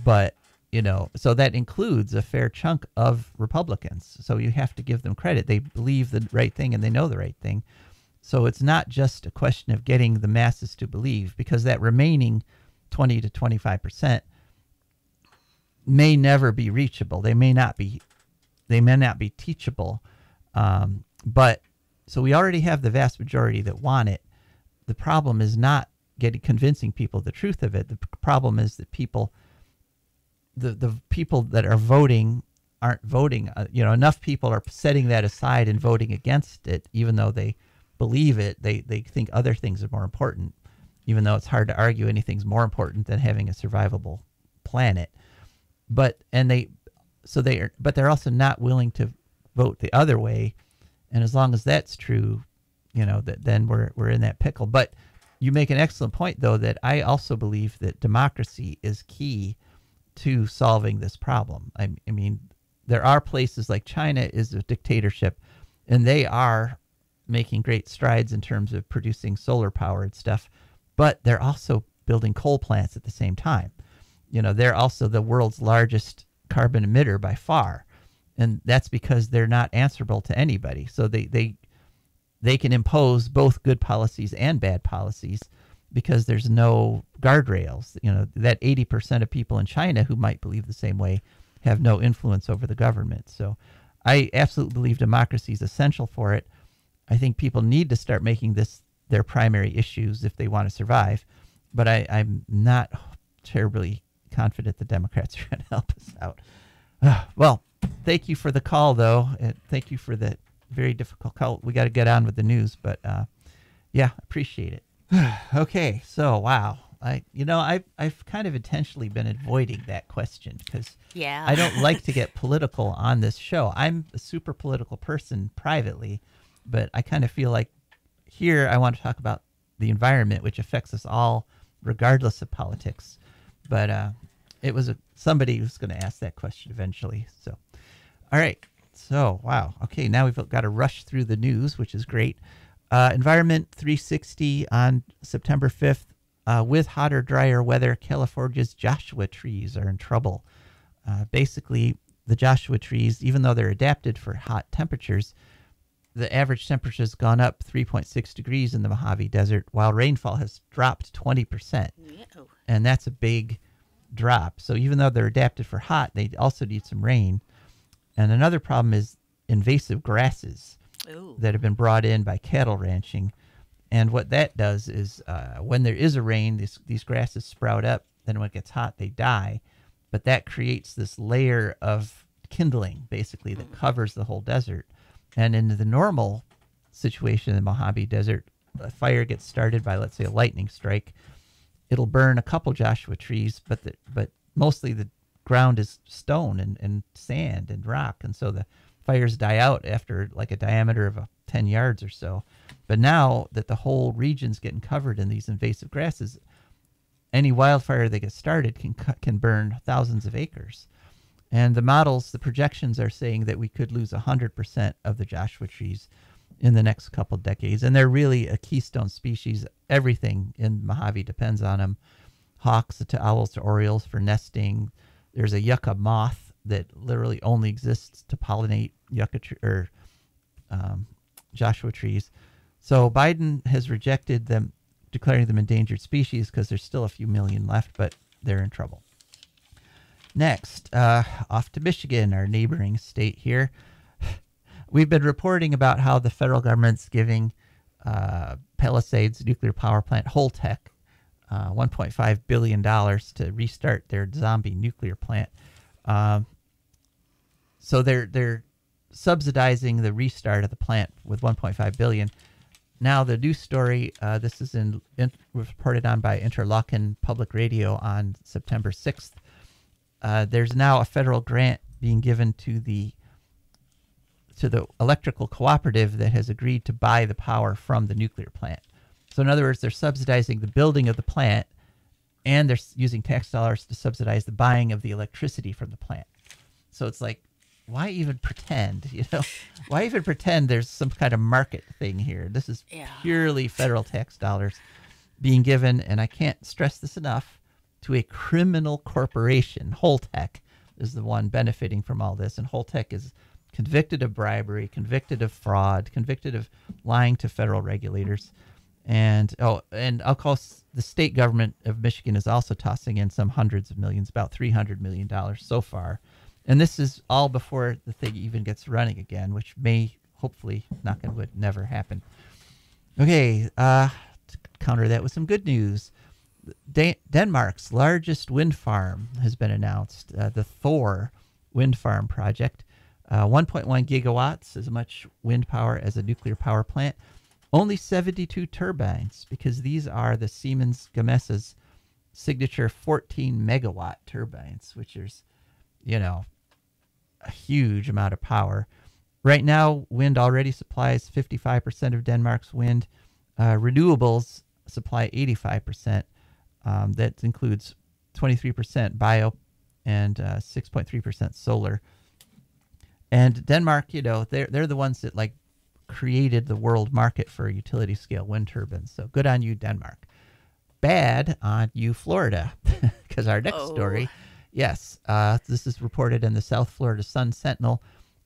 Speaker 1: But, you know, so that includes a fair chunk of Republicans. So you have to give them credit. They believe the right thing and they know the right thing. So it's not just a question of getting the masses to believe, because that remaining 20 to 25% may never be reachable. They may not be teachable. But so we already have the vast majority that want it. The problem is not convincing people the truth of it. The problem is that the people that are voting aren't voting. You know, enough people are setting that aside and voting against it, even though they believe it. They think other things are more important, even though it's hard to argue anything's more important than having a survivable planet. But they're also not willing to vote the other way. And as long as that's true, you know, then we're in that pickle. But you make an excellent point, though, that I also believe that democracy is key to solving this problem. I mean, there are places like China is a dictatorship, and they are making great strides in terms of producing solar power and stuff, but they're also building coal plants at the same time. You know, they're also the world's largest carbon emitter by far, and that's because they're not answerable to anybody. So they can impose both good policies and bad policies because there's no guardrails. You know, that 80% of people in China who might believe the same way have no influence over the government. So I absolutely believe democracy is essential for it. I think people need to start making this their primary issues if they want to survive. But I'm not terribly confident the Democrats are going to help us out. Well, thank you for the call, though. Thank you for the very difficult call. We got to get on with the news, but yeah, appreciate it. Okay, so wow. I've kind of intentionally been avoiding that question because I don't like to get political on this show. I'm a super political person privately, but I kind of feel like here I want to talk about the environment, which affects us all regardless of politics. But it was somebody who's going to ask that question eventually. So, all right. So, wow. Okay, now we've got to rush through the news, which is great. Environment 360 on September 5th. With hotter, drier weather, California's Joshua trees are in trouble. Basically, the Joshua trees, even though they're adapted for hot temperatures, the average temperature has gone up 3.6 degrees in the Mojave Desert, while rainfall has dropped 20%. and that's a big drop. So even though they're adapted for hot, they also need some rain. And another problem is invasive grasses that have been brought in by cattle ranching. And what that does is when there is a rain, these grasses sprout up. Then when it gets hot, they die. But that creates this layer of kindling, basically, that covers the whole desert. And in the normal situation in the Mojave Desert, a fire gets started by, let's say, a lightning strike. It'll burn a couple Joshua trees, but mostly the ground is stone and sand and rock. And so the fires die out after like a diameter of 10 yards or so. But now that the whole region's getting covered in these invasive grasses, any wildfire that gets started can burn thousands of acres. And the projections are saying that we could lose 100% of the Joshua trees in the next couple decades. And they're really a keystone species. Everything in Mojave depends on them. Hawks to owls to orioles for nesting. There's a yucca moth that literally only exists to pollinate Joshua trees. So Biden has rejected them, declaring them endangered species because there's still a few million left, but they're in trouble. Next, off to Michigan, our neighboring state here. We've been reporting about how the federal government's giving Palisades nuclear power plant, Holtec, $1.5 billion to restart their zombie nuclear plant. So they're subsidizing the restart of the plant with $1.5 billion. Now the news story, this is reported on by Interlochen Public Radio on September 6th. There's now a federal grant being given to the electrical cooperative that has agreed to buy the power from the nuclear plant. So in other words, they're subsidizing the building of the plant, and they're using tax dollars to subsidize the buying of the electricity from the plant. So it's like, why even pretend? Why even pretend there's some kind of market thing here? This is purely federal tax dollars being given, and I can't stress this enough, to a criminal corporation. Holtec is the one benefiting from all this, and Holtec is convicted of bribery, convicted of fraud, convicted of lying to federal regulators. And I'll call the state government of Michigan is also tossing in some hundreds of millions, about $300 million so far. And this is all before the thing even gets running again, which may, hopefully, knock on wood, never happen. Okay, to counter that with some good news. Denmark's largest wind farm has been announced, the Thor wind farm project. 1.1 gigawatts, as much wind power as a nuclear power plant. Only 72 turbines, because these are the Siemens Gamesa's signature 14 megawatt turbines, which is, a huge amount of power. Right now, wind already supplies 55% of Denmark's wind. Renewables supply 85%. That includes 23% bio and 6.3% solar. And Denmark, they're the ones that created the world market for utility scale wind turbines. So good on you, Denmark. Bad on you, Florida, because our next story, yes, this is reported in the South Florida Sun Sentinel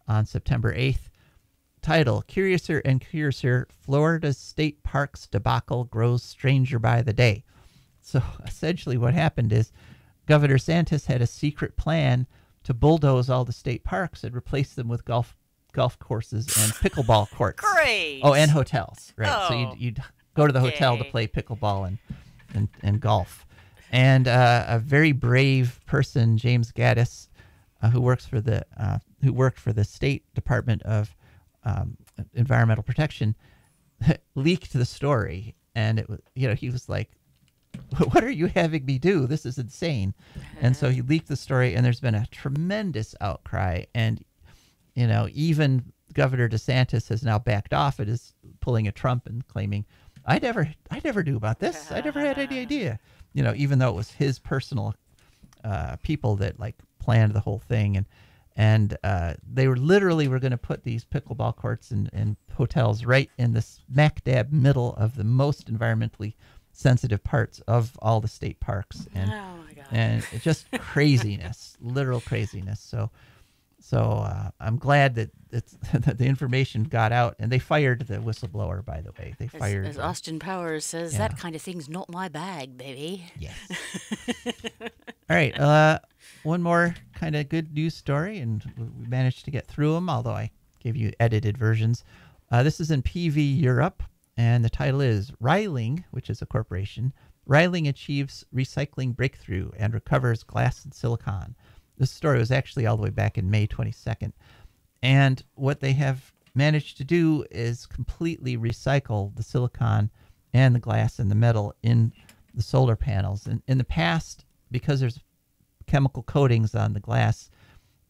Speaker 1: on September 8th. Title, Curiouser and Curiouser, Florida's State Parks Debacle Grows Stranger by the Day. So essentially what happened is Governor DeSantis had a secret plan to bulldoze all the state parks and replace them with golf courses and pickleball courts.
Speaker 2: Great.
Speaker 1: Oh, and hotels, right?
Speaker 2: Oh,
Speaker 1: so you'd go to the hotel to play pickleball and golf. And a very brave person, James Gaddis, who worked for the State Department of Environmental Protection, leaked the story, and it was, he was like, "What are you having me do? This is insane." And so he leaked the story, and there's been a tremendous outcry. And, even Governor DeSantis has now backed off. It is pulling a Trump and claiming, I never knew about this. I never had any idea. Even though it was his personal people that planned the whole thing. And they were going to put these pickleball courts and hotels right in the smack dab middle of the most environmentally sensitive parts of all the state parks. And,
Speaker 2: oh my God.
Speaker 1: And it's just craziness, literal craziness. So So I'm glad that that the information got out, and they fired the whistleblower, by the way. They fired.
Speaker 2: As Austin Powers says,
Speaker 1: yeah.
Speaker 2: that kind of thing's not my bag, baby.
Speaker 1: Yes. All right. One more kind of good news story, and we managed to get through them, although I gave you edited versions. This is in PV Europe, and the title is Reiling, which is a corporation. Reiling achieves recycling breakthrough and recovers glass and silicon. This story was actually all the way back in May 22nd. And what they have managed to do is completely recycle the silicon and the glass and the metal in the solar panels. And in the past, because there's chemical coatings on the glass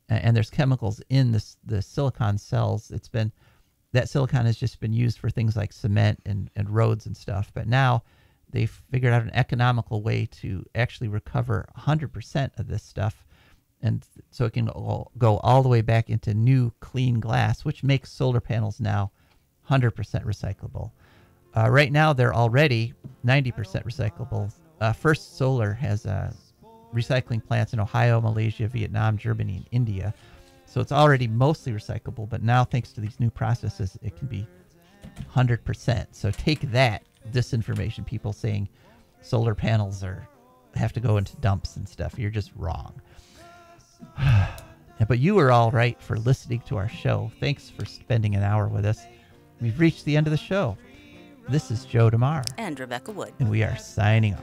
Speaker 1: and there's chemicals in the silicon cells, that silicon has just been used for things like cement and roads and stuff. But now they've figured out an economical way to actually recover 100% of this stuff. And so it can go all the way back into new clean glass, which makes solar panels now 100% recyclable. Right now, they're already 90% recyclable. First Solar has recycling plants in Ohio, Malaysia, Vietnam, Germany, and India. So it's already mostly recyclable, but now thanks to these new processes, it can be 100%. So take that, disinformation, people saying solar panels have to go into dumps and stuff. You're just wrong. But you were all right for listening to our show. Thanks for spending an hour with us. We've reached the end of the show. This is Joe DeMare.
Speaker 2: And Rebecca Wood.
Speaker 1: And we are signing off.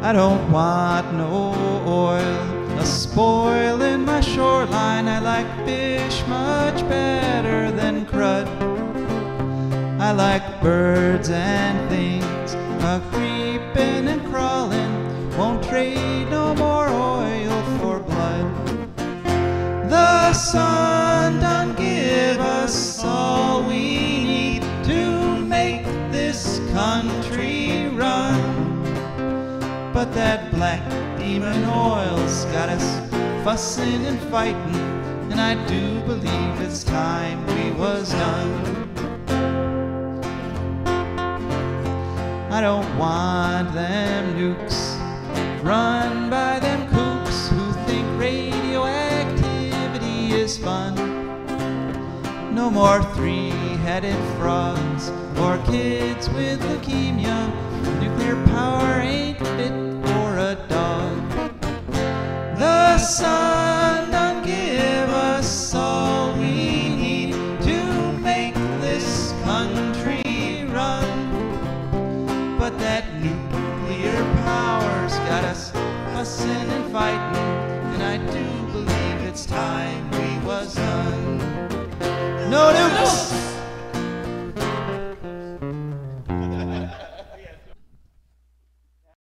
Speaker 7: I don't want no oil, a spoil in my shoreline. I like fish much better than crud. I like birds and things a-creeping and crawling. Won't trade no more oil for blood. The sun done give us all we need to make this country run. But that black demon oil's got us fussing and fighting, and I do believe it's time we was done. I don't want them nukes run by them kooks who think radioactivity is fun. No more three-headed frogs or kids with leukemia. Nuclear power